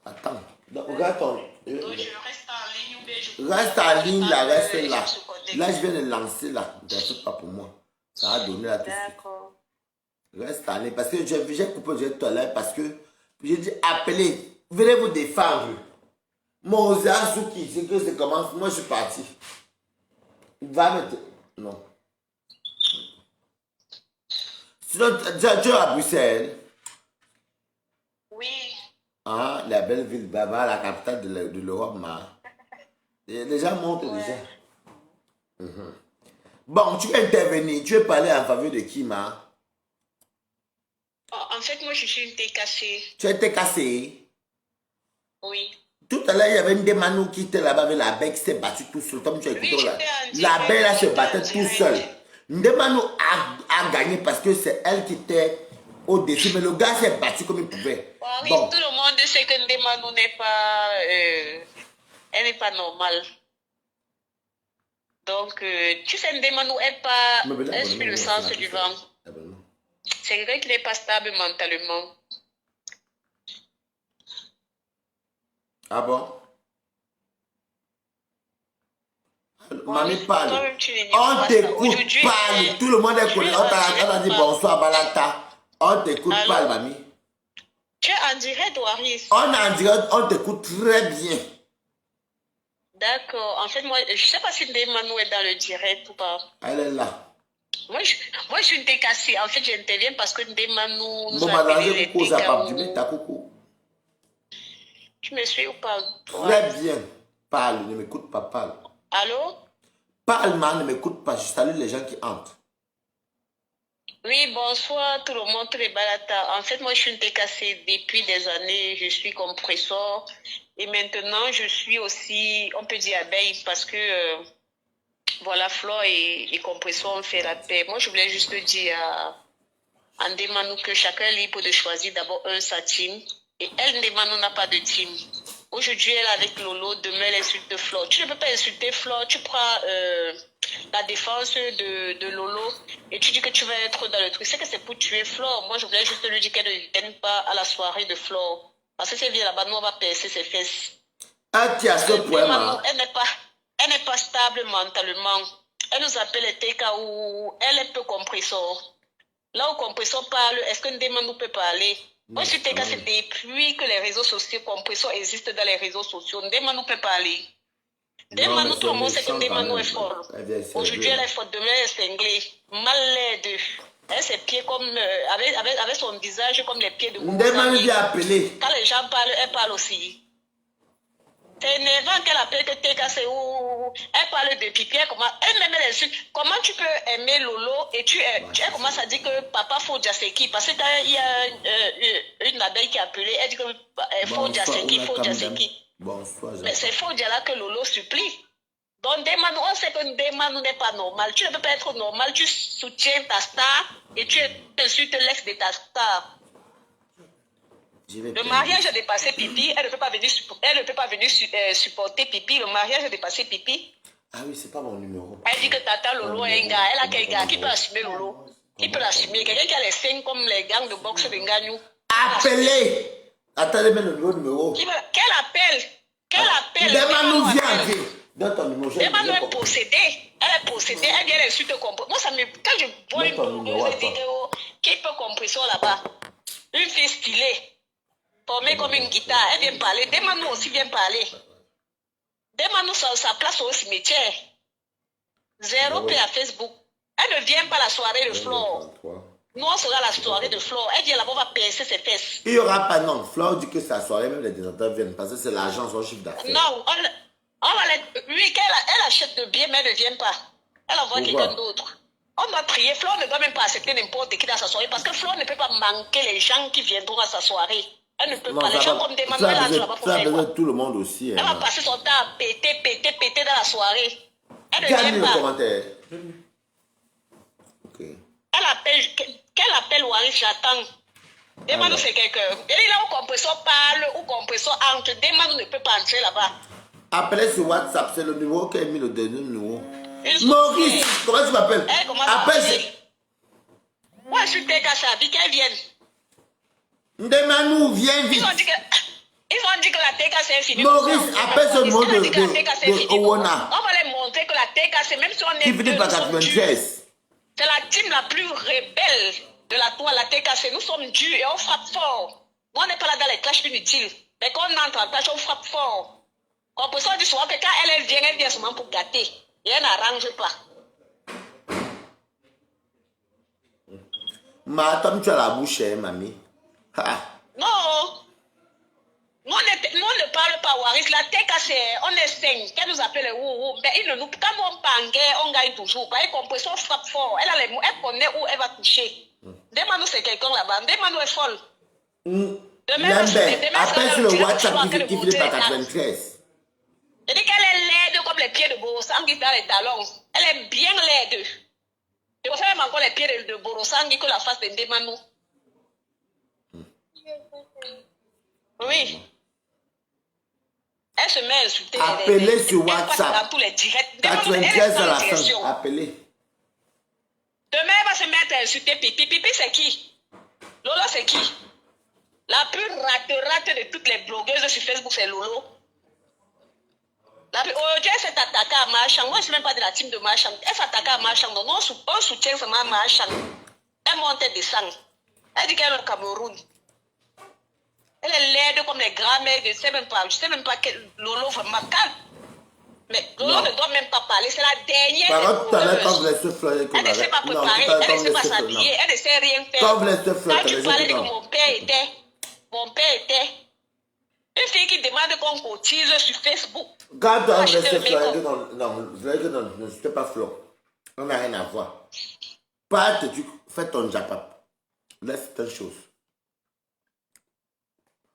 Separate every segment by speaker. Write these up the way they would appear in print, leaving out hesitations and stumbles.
Speaker 1: Attends. Donc, regarde ton...
Speaker 2: Donc, je reste en ligne ou bien je...
Speaker 1: Reste en ligne là, reste là. Là, je viens de lancer là. Ne fais pas pour moi. Ça va donner là tout de suite.
Speaker 2: D'accord.
Speaker 1: Reste en ligne. Parce que j'ai coupé le tout à l'heure parce que j'ai dit appelez. Venez vous défendre. Moi, Ozazuki, c'est que ça commence. Moi, je suis parti. Va mettre... Non. Sinon, tu es à Bruxelles.
Speaker 2: Oui.
Speaker 1: Ah, la belle ville, Baba, la capitale de l'Europe, ma. Les gens montent déjà. Bon, tu veux intervenir, tu veux parler en faveur de qui, ma?
Speaker 2: En fait, moi, je suis une TKC.
Speaker 1: Tu as été cassé.
Speaker 2: Oui.
Speaker 1: Tout à l'heure, il y avait une des Manou qui était là-bas avec la belle qui s'est battue tout seul. Comme tu as écouté,
Speaker 2: Oui,
Speaker 1: là.
Speaker 2: j'étais
Speaker 1: La
Speaker 2: en
Speaker 1: belle, là, se
Speaker 2: direct,
Speaker 1: battait
Speaker 2: j'étais en
Speaker 1: tout seul.
Speaker 2: direct.
Speaker 1: Ndemano a gagné parce que c'est elle qui était au-dessus. Mais le gars s'est battu comme il pouvait.
Speaker 2: Oui,
Speaker 1: Bon.
Speaker 2: tout le monde sait que Ndemano n'est pas... elle n'est pas normale. Donc, tu sais, Ndemano n'est pas... Elle suit le sens du vent. C'est quelqu'un qui n'est pas stable mentalement.
Speaker 1: Ah bon? Mamie parle. On t'écoute, parle. Tout le monde est connu. On t'a dit bonsoir, Balata. On t'écoute, parle, mamie.
Speaker 2: Tu es en direct, Waris?
Speaker 1: On est en direct, on t'écoute très bien.
Speaker 2: D'accord. En fait, moi, je ne sais pas si Ndemano est dans le direct ou pas.
Speaker 1: Elle est là.
Speaker 2: Moi, je suis une TKC. En fait, j'interviens parce que Ndemano nous a appelé les
Speaker 1: TKO.
Speaker 2: Tu me suis ou pas?
Speaker 1: Très bien. Parle, ne m'écoute pas, parle.
Speaker 2: Allô?
Speaker 1: Parle, man, ne m'écoute pas. Je salue les gens qui entrent.
Speaker 2: Oui, bonsoir tout le monde, tous les balatas. En fait, moi, je suis une TKC depuis des années. Je suis compresseur. Et maintenant, je suis aussi, on peut dire, abeille parce que, voilà, Flore et compresseur ont fait la paix. Moi, je voulais juste dire à Ndemano que chacun est libre de choisir d'abord sa team. Et elle, Ndemano, n'a pas de team. Aujourd'hui, elle est avec Lolo. Demain, elle insulte Flore. Tu ne peux pas insulter Flore. Tu prends la défense de Lolo et tu dis que tu vas être dans le truc. C'est que c'est pour tuer Flore. Moi, je voulais juste lui dire qu'elle ne vienne pas à la soirée de Flore. Parce que si elle vient là-bas, nous, on va percer ses fesses.
Speaker 1: Ah, tu as ce point,
Speaker 2: elle n'est pas stable mentalement. Elle nous appelle les TKO. Elle est peu compresseur. Là où compresseur parle, est-ce que Ndemano peut parler? Moi, je suis TK, c'est depuis que les réseaux sociaux compresseurs existent dans les réseaux sociaux. Ndemano peut parler. Ndemano, tout le monde sait que Ndemano est folle. Aujourd'hui, elle est folle. Demain, elle est cinglée. Mal laide. Elle ses pieds comme, avec son visage comme les pieds de
Speaker 1: Ndemano vient appeler.
Speaker 2: Quand les gens parlent, elle parle aussi. C'est énervant qu'elle appelle que TKC ou elle parle de pipi. Elle-même elle insulte. Comment tu peux aimer Lolo et elle commence à dire que papa Fodja c'est qui? Parce qu'il y a une abeille qui a appelé. Elle dit que Fodja c'est qui? Fodja c'est qui? Mais c'est Fodja là que Lolo supplie. Donc Ndemano, on sait que Ndemano n'est pas normal. Tu ne peux pas être normal. Tu soutiens ta star et tu insultes l'ex de ta star. Le mariage a dépassé Pipi, elle ne peut pas venir supporter Pipi. Le mariage a dépassé Pipi.
Speaker 1: Ah oui, c'est pas mon numéro.
Speaker 2: Elle dit que Tata Lolo est un gars. Elle a quel gars qui peut assumer Lolo? Qui peut l'assumer? Quelqu'un qui a les seins comme les gangs de boxe de Nganyou.
Speaker 1: Appelez! Attendez, mais le numéro.
Speaker 2: Qu'elle appelle? Qu'elle appelle?
Speaker 1: Ndemano vient. Donne ton numéro.
Speaker 2: Ndemano est possédée. Elle est possédée. Elle vient insulter comprendre. Moi, ça me. Quand je vois une vidéo qui peut comprendre là-bas, une fille stylée. Formée comme une guitare, elle vient parler. Ndemano aussi vient parler. Ndemano sa place au cimetière. 0 P à Facebook. Elle ne vient pas à la soirée de Flore. Nous, on sera à la soirée de Flore. Elle vient là-bas, on va percer ses fesses.
Speaker 1: Il n'y aura pas, non. Flore dit que c'est la soirée, même les détenteurs viennent parce que c'est l'argent, son chiffre d'affaires.
Speaker 2: Non, oui, elle achète de biens, mais elle ne vient pas. Elle envoie quelqu'un d'autre. On doit prier. Flore ne doit même pas accepter n'importe qui dans sa soirée parce que Flore ne peut pas manquer les gens qui viendront à sa soirée. Elle ne peut pas. Les gens comme des Ndemano, elle là-bas pour faire quoi?
Speaker 1: Tout le monde aussi.
Speaker 2: Elle va passer son temps à péter dans la soirée. Elle ne vient pas.
Speaker 1: Commentaire. Ok.
Speaker 2: Qu'elle appelle Waris, j'attends. Ndemano, c'est quelqu'un. Et là où compresseur parle, où compresseur entre, Ndemano ne peut pas entrer là-bas.
Speaker 1: Appelez sur WhatsApp, c'est le numéro qui a mis le dernier numéro. Maurice, comment tu m'appelles? Appelle.
Speaker 2: Moi, je suis TK, ça dit qu'elle vienne.
Speaker 1: Ndemanou, viens vite.
Speaker 2: Ils ont dit que la TKC est finie.
Speaker 1: Maurice, appelle ce mot de Owona.
Speaker 2: On va les montrer que la TKC, même si on est
Speaker 1: Qui finit par 93.
Speaker 2: c'est la team la plus rebelle de la toile, la TKC. Nous sommes durs et on frappe fort. Moi, on n'est pas là dans les clashs inutiles. Mais quand on entre en clash, on frappe fort. On dit souvent que quand elle vient seulement pour gâter. Et elle n'arrange pas.
Speaker 1: Ma tante, tu as la bouche, hein, mamie. Ha.
Speaker 2: Non. Nous, on ne parle pas Waris. La TKC, on est 5. Qu'elle nous appelle ou. Mais il ne nous. Quand on pangue, on gagne toujours. Par exemple, on frappe fort. Elle connaît où elle va toucher. Demande-nous c'est quelqu'un là-bas. Demande-nous est folle. Demain,
Speaker 1: appelle sur le WhatsApp qui finit par 93.
Speaker 2: Je dis qu'elle est laide comme les pieds de Borosangui dans les talons. Elle est bien laide. Je préfère même encore les pieds de Borosangui que la face de Ndemanou. Oui. Elle se met à insulter.
Speaker 1: Appelez sur WhatsApp.
Speaker 2: Dans tous les directs.
Speaker 1: 93 à la fin. Appelez.
Speaker 2: Demain, elle va se mettre à insulter Pipi. Pipi, c'est qui? Lolo, c'est qui? La plus rate de toutes les blogueuses sur Facebook, c'est Lolo. Aujourd'hui, elle s'est attaquée à Marchand. Moi, je ne suis même pas de la team de Marchand. Elle s'est attaquée à Marchand. Donc, on soutient seulement Marchand. Elle monte et descend. Elle dit qu'elle est au Cameroun. Elle est laide comme les grands-mères. Je ne sais même pas quel Lolo vraiment calme. Mais Lolo ne doit même pas parler. C'est la dernière.
Speaker 1: Par contre, quand vous laissez fleurir,
Speaker 2: elle ne sait pas préparer. Elle ne sait pas s'habiller. Elle ne sait rien faire.
Speaker 1: Quand vous laissez fleurir,
Speaker 2: quand tu parlais que mon père était. Une fille qui demande qu'on cotise sur Facebook.
Speaker 1: Quand on laisse fleurir, non, ne c'était pas fleur. On n'a rien à voir. Pas que tu fais ton japap. Laisse telle chose.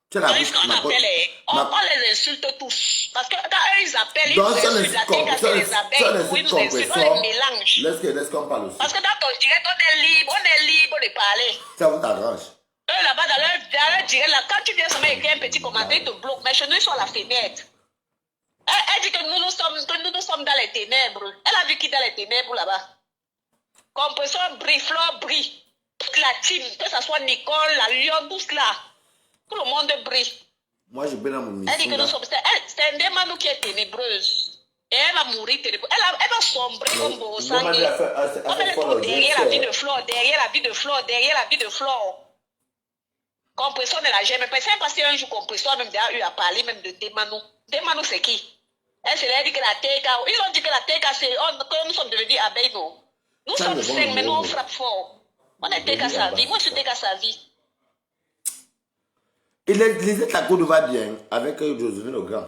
Speaker 1: Tu la bouche,
Speaker 2: on les insulte tous. Parce que quand ils appellent, ils insultent la TKC, les abeilles, oui, nous insultons, on les mélange.
Speaker 1: Laisse qu'on parle aussi.
Speaker 2: Parce que dans ton direct, on est libre de parler.
Speaker 1: Ça vous arrange.
Speaker 2: Eux là-bas, dans leur direct, là, quand tu viens seulement écrire un petit commentaire, ils te bloquent. Mais chez nous, ils sont à la fenêtre. Elle dit que nous sommes dans les ténèbres. Elle a vu qui dans les ténèbres là-bas. Compresseur brille, fleur brille. Toute la team, que ce soit Nicole, la Lyon, tous là. Tout le monde brille.
Speaker 1: Moi, je bénis mon mission.
Speaker 2: Elle dit que nous sommes. C'est un démon qui est ténébreuse. Et elle va mourir ténébreuse. Elle va sombrer comme Borosangui. On met les trous derrière la vie de Flore, derrière la vie de Flore, derrière la vie de Flore. Compresseur ne l'a jamais fait. C'est parce qu'un jour, Compresseur même déjà eu à parler même de Demanou. Demanou, c'est qui? Elle se l'a dit que la TK. Ils ont dit que la TK, c'est. Que nous sommes devenus abeilles, non. Nous sommes 5, mais nous, on frappe fort. On est TK sa vie. Moi, je suis TK sa vie.
Speaker 1: Et les la Côte va bien avec Joséphine le Grand.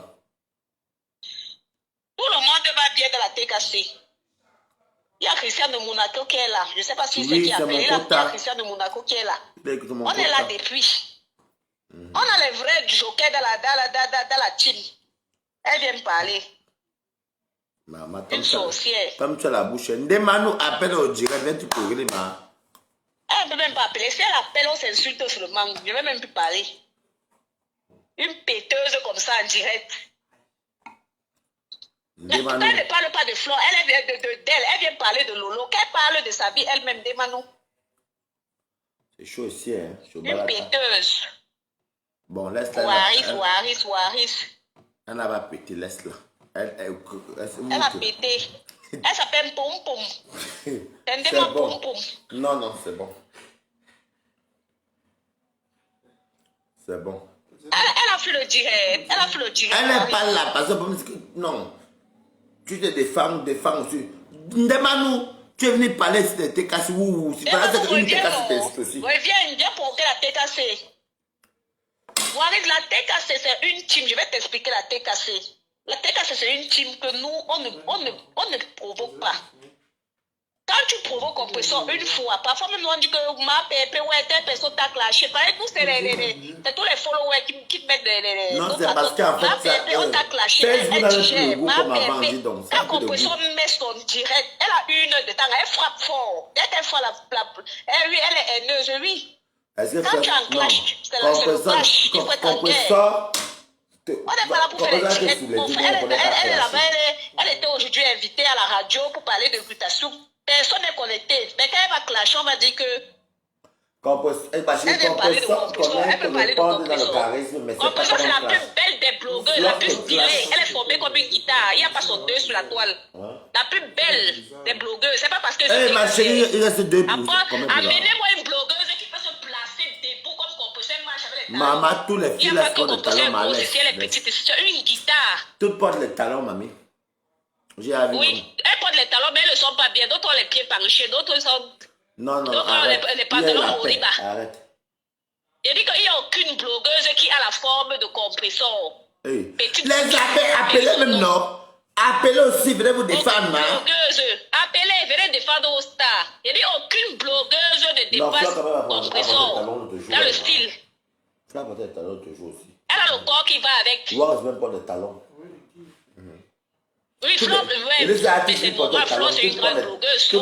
Speaker 2: Tout le monde va bien de la TKC. Il y a Christian de Monaco qui est là. Je ne sais pas si c'est qui a appelé. Il y a Christian de Monaco qui est là. On est là depuis. On a les vrais jokers dans la team. Elle vient me parler. Une sorcière.
Speaker 1: Comme tu as la bouche. Ndemanou appelle au direct. Viens tu courir, ma.
Speaker 2: Elle ne peut même pas appeler. Si elle appelle, on s'insulte seulement. Je ne vais même plus parler. Une péteuse comme ça en direct. Mais pourquoi elle ne parle pas de Flore? Elle vient parler de Lolo. Qu'elle parle de sa vie elle-même, Ndemanou.
Speaker 1: C'est chaud aussi, hein.
Speaker 2: Une péteuse.
Speaker 1: Bon, laisse-la.
Speaker 2: Waris.
Speaker 1: Elle n'a pas pété, laisse-la. Elle
Speaker 2: a pété. Elle s'appelle Pom Pom.
Speaker 1: C'est bon. Non, c'est bon. C'est bon.
Speaker 2: Elle a fait le direct.
Speaker 1: Elle n'est pas là parce que non. Tu te défends aussi. Ndemanou, tu es venu parler de TKC. C'est pas ça que une TKC aussi.
Speaker 2: Viens pour que la TKC. Waris, la TKC c'est une team. Je vais t'expliquer la TKC. La TKC c'est une team que nous, on ne provoque pas. Quand tu provoques Compresseur une fois, parfois même on dit que ma pépé, ouais, telle personne t'a clashé. Par exemple, c'est tous les followers qui mettent les.
Speaker 1: Non, c'est parce qu'en fait,
Speaker 2: on t'a clashé. Elle digère. Ma pépé, quand Compresseur met son direct, elle a 1 heure de temps, elle frappe fort. Dès qu'elle frappe elle est haineuse, oui. Quand tu as un clash, c'est la seule clash, il faut être en guerre. On n'est pas là pour faire les directs. Elle était aujourd'hui invitée à la radio pour parler de glutation. Personne n'est connecté. Mais quand elle va clasher, on va dire que
Speaker 1: Elle
Speaker 2: Elle veut parler de compresseur. Elle peut parler de compresseur. Compresseur, c'est la plus belle des blogueuses, la plus stylée. Elle est formée comme une guitare. Il n'y a pas son 2 sur la toile. La plus belle des blogueuses. C'est pas parce que
Speaker 1: c'est. Ma chérie, il reste 2
Speaker 2: pour. Amenez-moi une blogueuse qui peut se placer debout comme compresseur. Marche avec les talons.
Speaker 1: Maman, tous les filles, là, portent des talons, maman.
Speaker 2: Si elle est petite, c'est une guitare.
Speaker 1: Toutes portent les talons, mamie. J'ai vu.
Speaker 2: Oui, elles portent les talons, mais elles ne sont pas bien. D'autres ont les pieds penchés, d'autres sont.
Speaker 1: Non,
Speaker 2: arrête. Les pantalons Moriba.
Speaker 1: Arrête.
Speaker 2: Je dis qu'il n'y a aucune blogueuse qui a la forme de compresseur.
Speaker 1: Hey. Les appelez même non. Appelez aussi, venez vous défendre.
Speaker 2: Blogueuse, appelez, venez défendre aux stars. Je dis aucune blogueuse ne dépasse compresseur dans le style.
Speaker 1: Elle a des talons toujours aussi.
Speaker 2: Elle a le corps qui va avec.
Speaker 1: Rose même pas de talons.
Speaker 2: Oui, Flo, mais c'est normal, Flo c'est une grande blogueuse. Flo,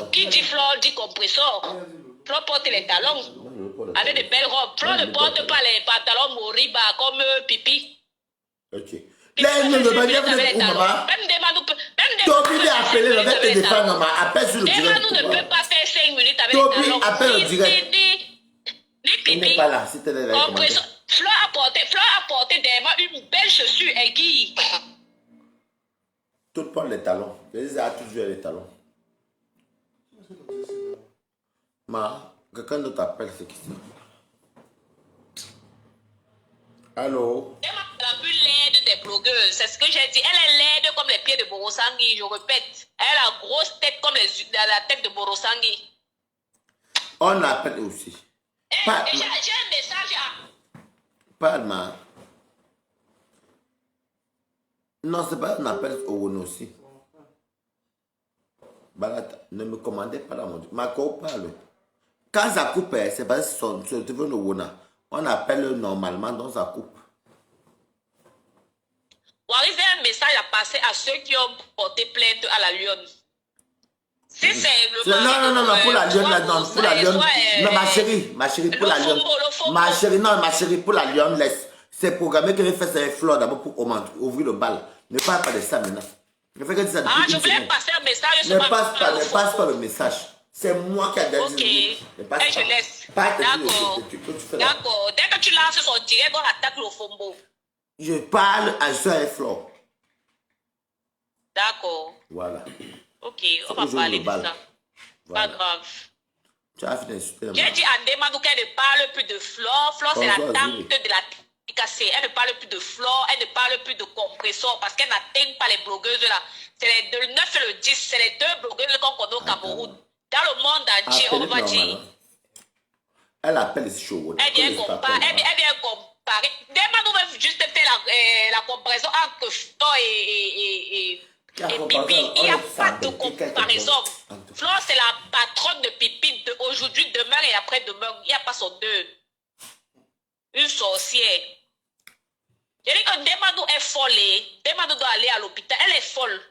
Speaker 2: qui dit Flo dit compresseur. Flo porte les talons avec de belles robes. Flo ne porte pas les pantalons Moriba comme Pipi.
Speaker 1: Ok. Là, ne me bagnez pas, maman. Toby est appelé, le mec te défend, maman. Appelle sur le direct.
Speaker 2: Demandou ne peut pas faire 5 minutes avec
Speaker 1: Toby,
Speaker 2: les talons.
Speaker 1: appelle le direct.
Speaker 2: Il
Speaker 1: n'est pas là, si tu es là.
Speaker 2: Flo a porté derrière une belle chaussure aiguille.
Speaker 1: Tout porte les talons. Les a toujours les talons. Ma, quelqu'un d'autre t'appelle, c'est qui ça? Allô?
Speaker 2: Elle est la plus laide des blogueuses, c'est ce que j'ai dit. Elle est laide comme les pieds de Borosangi, je répète. Elle a la grosse tête comme la tête de Borosangi.
Speaker 1: On appelle aussi.
Speaker 2: J'ai un message à...
Speaker 1: Palma. Non, c'est pas un appel au Wono aussi. Balata, ne me commandez pas dans mon Dieu. Ma co parle. Quand ça coupe, c'est parce que son téléphone au Wona. On appelle normalement, donc ça coupe.
Speaker 2: Vous arrivez un message à passer à ceux qui ont porté plainte à la Lyon. Si c'est le
Speaker 1: non, pour la Lyon, non, pour la Lyon. Non, ma chérie, pour la Lyon. Ma chérie, pour la Lyon, laisse. C'est programmé que je fais ça avec Flore d'abord pour ouvrir le bal. Ne parle pas de ça maintenant.
Speaker 2: Je voulais passer un message.
Speaker 1: Ne passe pas le message. C'est moi qui ai dit.
Speaker 2: Ok. Je laisse. D'accord. D'accord. Dès que tu lances son direct, on attaque le fombo.
Speaker 1: Je parle à ça avec Flore.
Speaker 2: D'accord.
Speaker 1: Voilà.
Speaker 2: Ok, on va parler de ça. Voilà. Pas grave.
Speaker 1: Tu as fini d'insulter.
Speaker 2: J'ai dit à Ndemandou qu'elle ne parle plus de Flore. Flore, c'est la tante de la TKC. Elle ne parle plus de Flore. Elle ne parle plus de compresseur parce qu'elle n'atteint pas les blogueuses là. C'est le 9 et le 10. C'est les deux blogueuses qu'on connaît au Cameroun. Dans le monde entier, on va dire.
Speaker 1: Elle appelle les shows.
Speaker 2: Elle vient comparer. Ndemandou veut juste faire la comparaison entre Flore et Pipi. Il n'y a pas de comparaison. Flore, c'est la patronne de Pipi aujourd'hui, demain et après-demain. Il n'y a pas son deux. Une sorcière. Je dis que Ndemandou est folle. Ndemandou doit aller à l'hôpital. Elle est folle.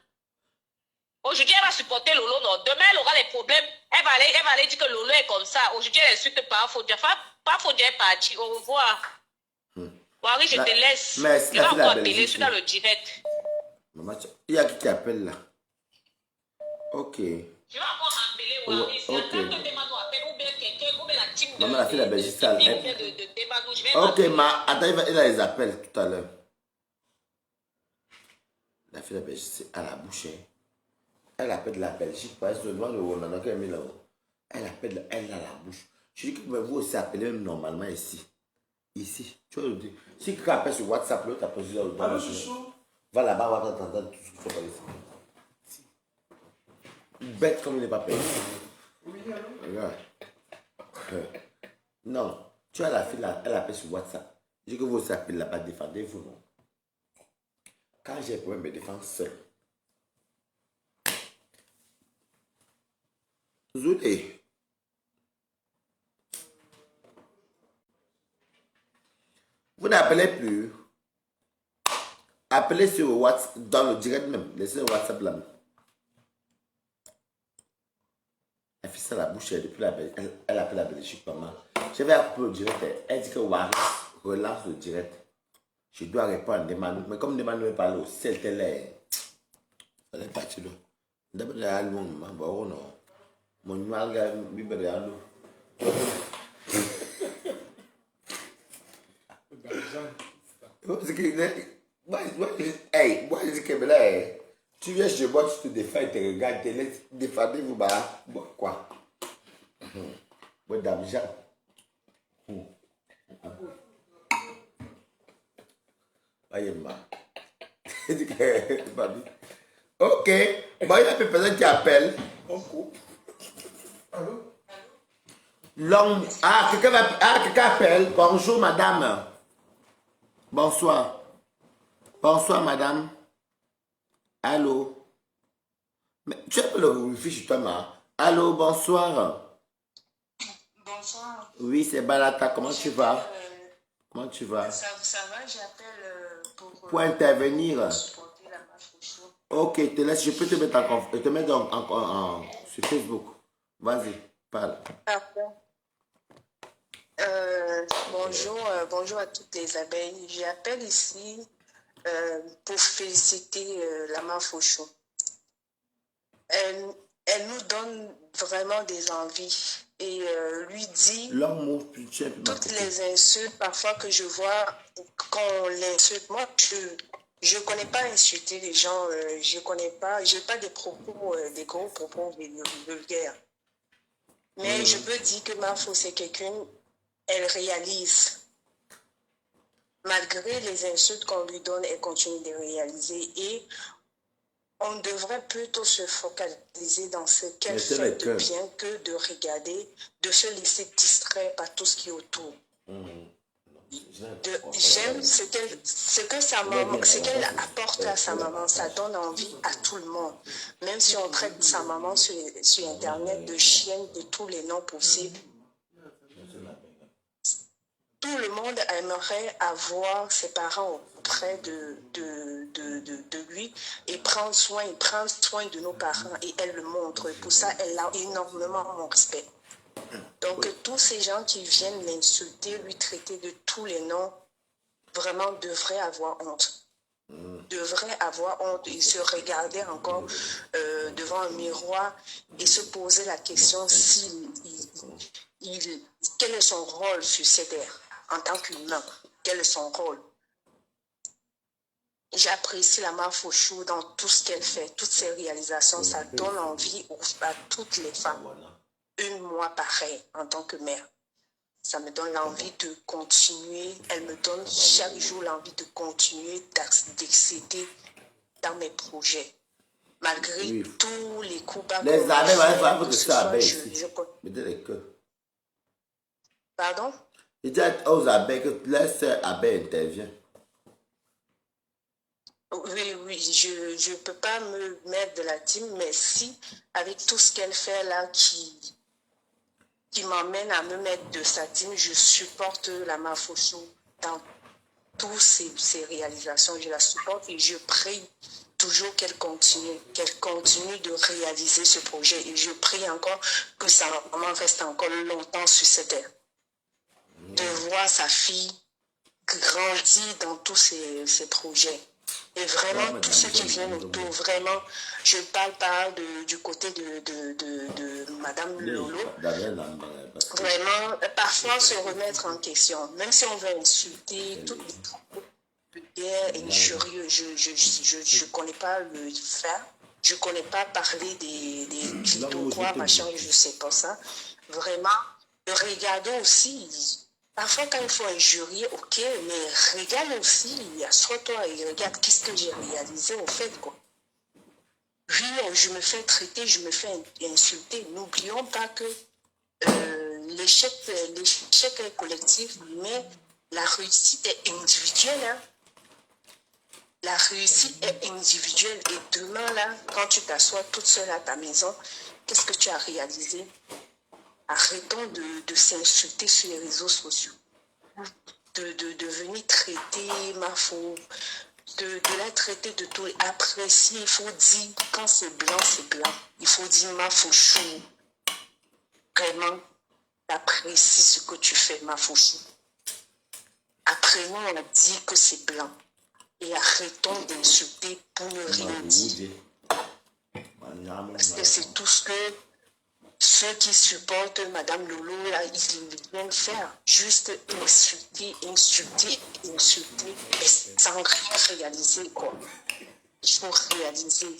Speaker 2: Aujourd'hui, elle va supporter Lolo. Non. Demain, elle aura les problèmes. Elle va aller dire que Lolo est comme ça. Aujourd'hui, elle insulte pas Fodia. Pas Fodia est parti. Au revoir. Wari, je te laisse.
Speaker 1: Merci.
Speaker 2: Je vais encore télé. Je suis dans le direct.
Speaker 1: Maman, il y a qui t'appelle là. Ok.
Speaker 2: Je vais encore appeler Wari. Si attends que Ndemandou appelle ou bien quelqu'un, ou bien la team de...
Speaker 1: Maman, la fille de la Belgique, ça. Ok, ma, attends, il a les appels tout à l'heure. La fille de la Belgique, c'est à la bouche. Elle appelle de la Belgique, parce que devant le Rwanda qu'elle a mis là-haut. Elle appelle, elle a la bouche. Je dis que vous aussi appelez même normalement ici. Ici. Tu vois, si quelqu'un appelle sur WhatsApp, l'autre appelle sur le dos. Va là-bas, on va t'entendre tout ce qu'il faut parler ici. Bête comme il n'est pas payé. Regarde. Non. Tu as la fille là, elle appelle sur WhatsApp. Je dis que vous aussi appelez là-bas, défendez-vous, non? Quand j'ai un problème, je me défends seul. Zoulé. Vous n'appelez plus. Appelez sur WhatsApp, dans le direct même. Laissez le WhatsApp là-même. Elle fait ça à la bouche depuis la Belgique. Elle appelle la Belgique pas mal. Je vais appeler le direct. Elle dit que Waris relance le direct. Je dois répondre à Ndemandou. Mais comme Ndemandou me parle aussi, elle est. Elle est partie là. D'abord, elle est à Londres. Bon, non. Mon nuage, il est à l'eau. Moi, je dis que là, tu viens chez moi, tu te défends, tu te regardes, tu te laisses défendez-vous, bah, bon, quoi. Bon, dame, Jean. Voyez, ma. Ok. Bon, il y a plus personne qui appelle. On coupe. Allô? Long. Ah, quelqu'un appelle. Bonjour, madame. Bonsoir. Bonsoir, madame. Allô? Mais tu as le wifi chez toi, ma. Allô, bonsoir.
Speaker 3: Bonsoir.
Speaker 1: Oui, c'est Balata. Comment tu vas? Comment tu vas?
Speaker 3: Ça va, j'appelle
Speaker 1: Pour intervenir.
Speaker 3: supporter la marche au chaud.
Speaker 1: Ok, te laisse, je peux te mettre sur Facebook. Vas-y, parle.
Speaker 3: Bonjour à toutes les abeilles. J'appelle ici pour féliciter la marche au chaud. Elle nous donne vraiment des envies et lui dit toutes les insultes parfois que je vois quand on l'insulte. Moi, je ne connais pas insulter les gens, je connais pas, j'ai pas des propos, des gros propos vulgaires. Mais je peux dire que Mafo, c'est quelqu'un, elle réalise. Malgré les insultes qu'on lui donne, elle continue de réaliser et on devrait plutôt se focaliser dans ce qu'elle fait de bien que de regarder, de se laisser distraire par tout ce qui est autour. J'aime ce qu'elle apporte à sa maman, ça donne envie à tout le monde. Même si on traite sa maman sur Internet de chienne, de tous les noms possibles, tout le monde aimerait avoir ses parents auprès de lui et prendre soin de nos parents et elle le montre. Pour ça, elle a énormément mon respect. Donc, tous ces gens qui viennent l'insulter, lui traiter de tous les noms, vraiment devraient avoir honte. Devraient avoir honte et se regarder encore devant un miroir et se poser la question quel est son rôle sur cette terre en tant qu'humain. Quel est son rôle? J'apprécie la Mafo Chou dans tout ce qu'elle fait, toutes ses réalisations. Ça donne envie à toutes les femmes. Moi, pareil, en tant que mère. Ça me donne l'envie de continuer. Elle me donne chaque jour l'envie de continuer d'excéder dans mes projets. Malgré tous les coups bas.
Speaker 1: Les abeilles, que ça, abeilles. Mettez les queues.
Speaker 3: Pardon?
Speaker 1: Il dit aux abeilles que laisse abeille intervient.
Speaker 3: Oui, je ne peux pas me mettre de la team, mais si, avec tout ce qu'elle fait là, qui m'emmène à me mettre de sa team, je supporte la Mafoso dans toutes ses réalisations, je la supporte et je prie toujours qu'elle continue de réaliser ce projet et je prie encore que sa maman reste encore longtemps sur cette terre. De voir sa fille grandir dans tous ces projets. Et vraiment, tous ceux qui viennent autour, vraiment, je parle pas du côté de Madame Lolo. Vraiment, parfois se remettre en question. Même si on veut insulter, toutes les propos vulgaires et injurieux, je connais pas le faire. Je connais pas parler des clitos, quoi, machin, je sais pas ça. Vraiment, regarder aussi. Parfois, quand il faut injurier, ok, mais regarde aussi, assois-toi et regarde qu'est-ce que j'ai réalisé au fait, quoi. Oui, je me fais traiter, je me fais insulter. N'oublions pas que l'échec est collectif, mais la réussite est individuelle. Hein. La réussite est individuelle. Et demain, là, quand tu t'assois toute seule à ta maison, qu'est-ce que tu as réalisé? Arrêtons de s'insulter sur les réseaux sociaux. De venir traiter Mafo, de la traiter de tout. Apprécier, il faut dire, quand c'est blanc, c'est blanc. Il faut dire Mafo Chou. Vraiment, apprécie ce que tu fais, Mafo Chou. Apprenons à dire que c'est blanc. Et arrêtons d'insulter pour ne rien dire. Parce que c'est tout ce que ceux qui supportent Madame Lolo, là, ils viennent faire juste insulter, mais sans rien réaliser, quoi. Il faut réaliser.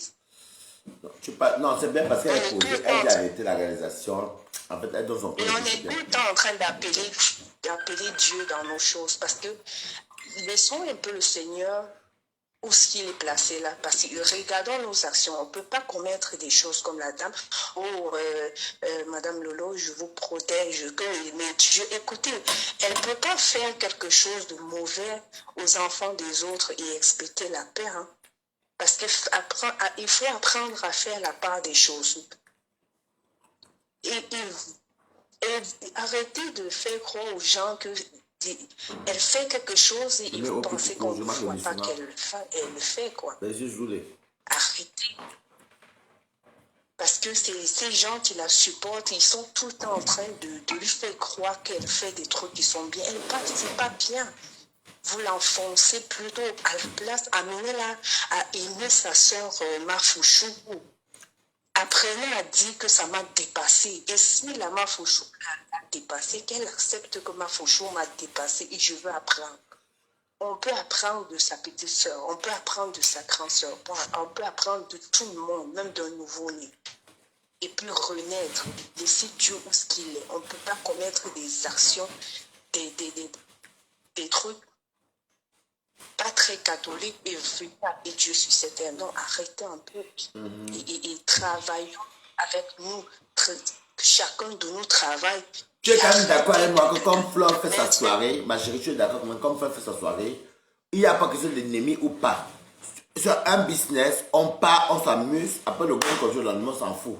Speaker 1: Non, c'est bien parce qu'elle est
Speaker 3: On est tout
Speaker 1: posée,
Speaker 3: le
Speaker 1: elle
Speaker 3: temps,
Speaker 1: a arrêté la réalisation. En fait, elle donne son
Speaker 3: et
Speaker 1: point de
Speaker 3: on
Speaker 1: vue, c'est
Speaker 3: est
Speaker 1: bien.
Speaker 3: tout le temps en train d'appeler Dieu dans nos choses, parce que laissons un peu le Seigneur où ce qu'il est placé là, parce que regardons nos actions, on ne peut pas commettre des choses comme la dame, Madame Lolo, je vous protège, mais Dieu, écoutez, elle ne peut pas faire quelque chose de mauvais aux enfants des autres et expecter la paix, hein, parce qu'il faut apprendre à faire la part des choses. Et arrêtez de faire croire aux gens que elle fait quelque chose et vous pensez qu'on ne voit pas qu'elle le fait, quoi. Arrêtez. Parce que ces gens qui la supportent, ils sont tout le temps en train de lui faire croire qu'elle fait des trucs qui sont bien. C'est pas bien. Vous l'enfoncez plutôt à la place, amenez-la à aimer sa soeur Mafouchou. Apprenez à dire que ça m'a dépassé. Et si la Mafouchou l'a dépassé, qu'elle accepte que Mafouchou m'a dépassé et je veux apprendre. On peut apprendre de sa petite soeur, on peut apprendre de sa grande soeur, on peut apprendre de tout le monde, même d'un nouveau-né. Et puis renaître, laisser Dieu où ce qu'il est. On ne peut pas commettre des actions, des trucs pas très catholiques et venir appeler Dieu sur cette terre. Non, arrêtez un peu et travaillons avec nous. Chacun de nous travaille.
Speaker 1: Tu es quand même d'accord avec moi que comme Flore fait sa soirée, ma chérie, tu es d'accord avec moi, comme Flore fait sa soirée, il n'y a pas question d'ennemi ou pas. C'est un business, on part, on s'amuse, après le bon contrôle, on s'en fout.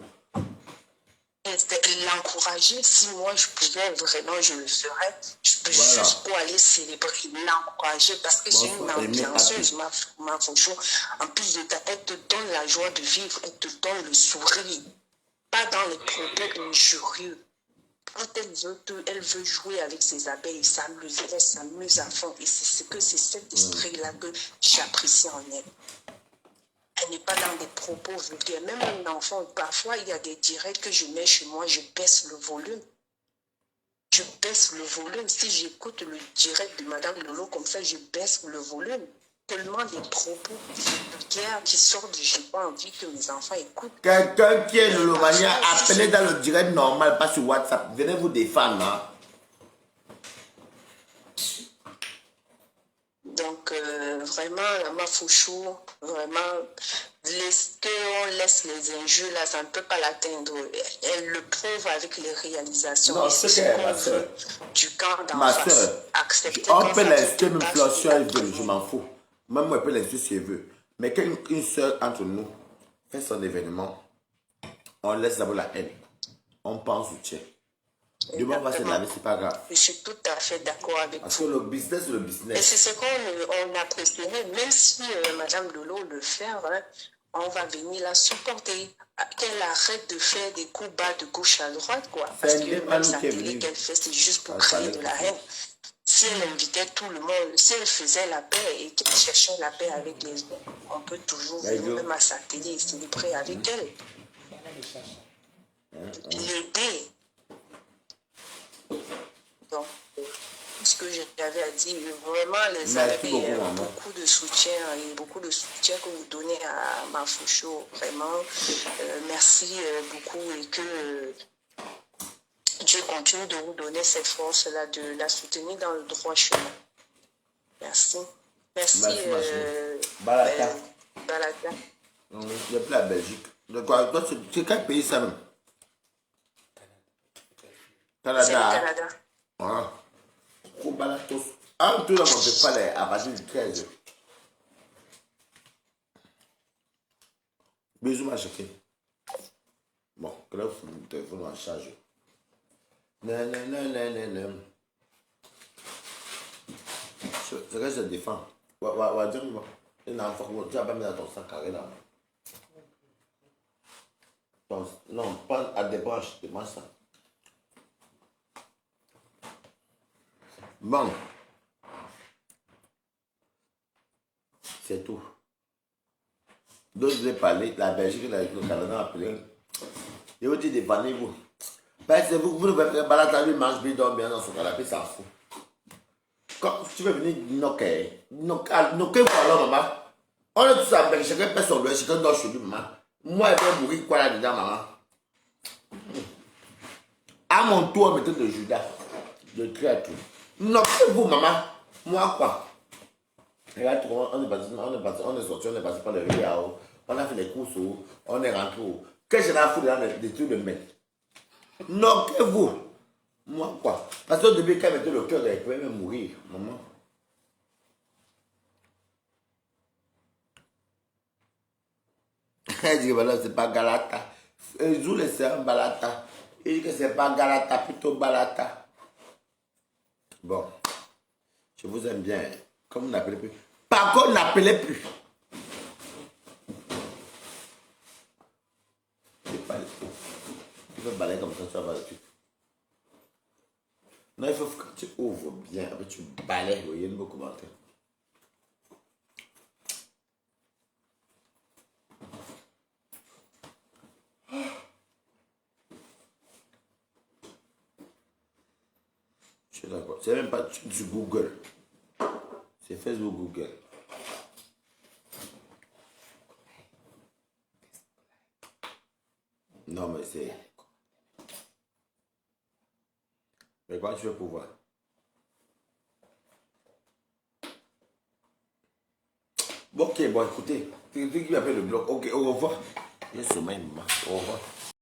Speaker 3: L'encourager, si moi je pouvais vraiment, je le ferais. Juste pour aller célébrer, l'encourager, parce que c'est une ambianceuse, ma fonction. En plus de ça, elle te donne la joie de vivre, elle te donne le sourire, pas dans les propos injurieux. Quand elle veut jouer avec ses abeilles, s'amuser, elle s'amuse à fond. Et c'est cet esprit-là que j'apprécie en elle. Elle n'est pas dans des propos vulgaires. Même un enfant, parfois, il y a des directs que je mets chez moi, je baisse le volume. Je baisse le volume. Si j'écoute le direct de Madame Lolo comme ça, je baisse le volume. Tellement des propos vulgaires qui sortent, je n'ai pas envie que mes enfants écoutent.
Speaker 1: Quelqu'un qui est Lolomania, appelez dans le direct normal, pas sur WhatsApp. Venez vous défendre. Hein?
Speaker 3: Donc, vraiment, la Mafouchou, vraiment, qu'on laisse les injures, là, ça ne peut pas l'atteindre. Elle le prouve avec les réalisations.
Speaker 1: Non, c'est ce
Speaker 3: qu'on veut du camp d'en
Speaker 1: ma
Speaker 3: face.
Speaker 1: soeur, on peut l'insulter même Flore si elle veut, je m'en fous. Même moi, elle peut l'insulter si elle veut. Mais quand une soeur entre nous fait son événement, on laisse d'abord la haine. On pense au tien. Demain, on va se laver, c'est pas grave.
Speaker 3: Je suis tout à fait d'accord avec vous.
Speaker 1: Parce que le business, c'est le business.
Speaker 3: Et c'est ce qu'on apprécierait, même si Madame Lolo le fait, hein, on va venir la supporter. Qu'elle arrête de faire des coups bas de gauche à droite, quoi. Parce que même sa télé qu'elle fait, c'est juste pour créer de la haine. Si elle invitait tout le monde, si elle faisait la paix et qu'elle cherchait la paix avec les autres, on peut toujours venir même à sa télé et célébrer avec elle. L'aider. Donc, ce que j'avais à dire, vraiment les amis, beaucoup de soutien et beaucoup de soutien que vous donnez à Mafouchou, vraiment, merci beaucoup et que Dieu continue de vous donner cette force-là, de la soutenir dans le droit chemin. Merci. Merci,
Speaker 1: Balata.
Speaker 3: Balata.
Speaker 1: Il n'y a plus la Belgique. C'est quel pays ça même? Canada.
Speaker 3: C'est le Canada.
Speaker 1: Voilà. Trop balatos. En tout cas, on ne fait pas les, à partir du 13. Bisous, ma chérie. Bon, que là, le téléphone en charge. Non, non, non, non, non, non. C'est que je défends. Va dire, tu n'as pas mis dans ton sac carré là. Non, pas à des branches, c'est moi ça. Bon. C'est tout. D'autres voulaient parler, la Belgique, le Canada a appelé. Et vous dites, dépannez-vous. Ben, c'est vous ne pouvez pas balade, lui mange bien, dort bien dans son canapé, ça fout. Quand tu veux venir knocker alors, maman. On est tous à Belgique, chacun paie son doigt, chacun dort chez lui, maman. Moi, je vais mourir quoi là-dedans, maman. À mon tour, mettez de Judas, de créature. Knockez-vous, maman. Moi, quoi? Regarde, on est sorti, on est passé par le Rio, on a fait des courses, on est rentré. Qu'est-ce que j'ai à foutre dans des trucs de mec? Knockez-vous. Moi, quoi? Parce qu'au début, quand il mettait le cœur, il pouvait même mourir, maman. Il dit que voilà, c'est pas Galata. Zoule, c'est un Balata. Il dit que c'est pas Galata, plutôt Balata. Bon, je vous aime bien. Comme vous n'appelez plus. Par contre, n'appelez plus. Il faut balayer comme ça, tu vas voir le truc. Non, il faut que tu ouvres bien, après tu balayes, il y a une beaucoup commentaire. Je suis d'accord. C'est même pas du Google. C'est Facebook Google. Non, mais c'est... Mais comment tu veux pouvoir? Bon, ok, bon, écoutez. C'est qui m'appelle le blog. Ok, au revoir. J'ai sommeil, maman. Au revoir.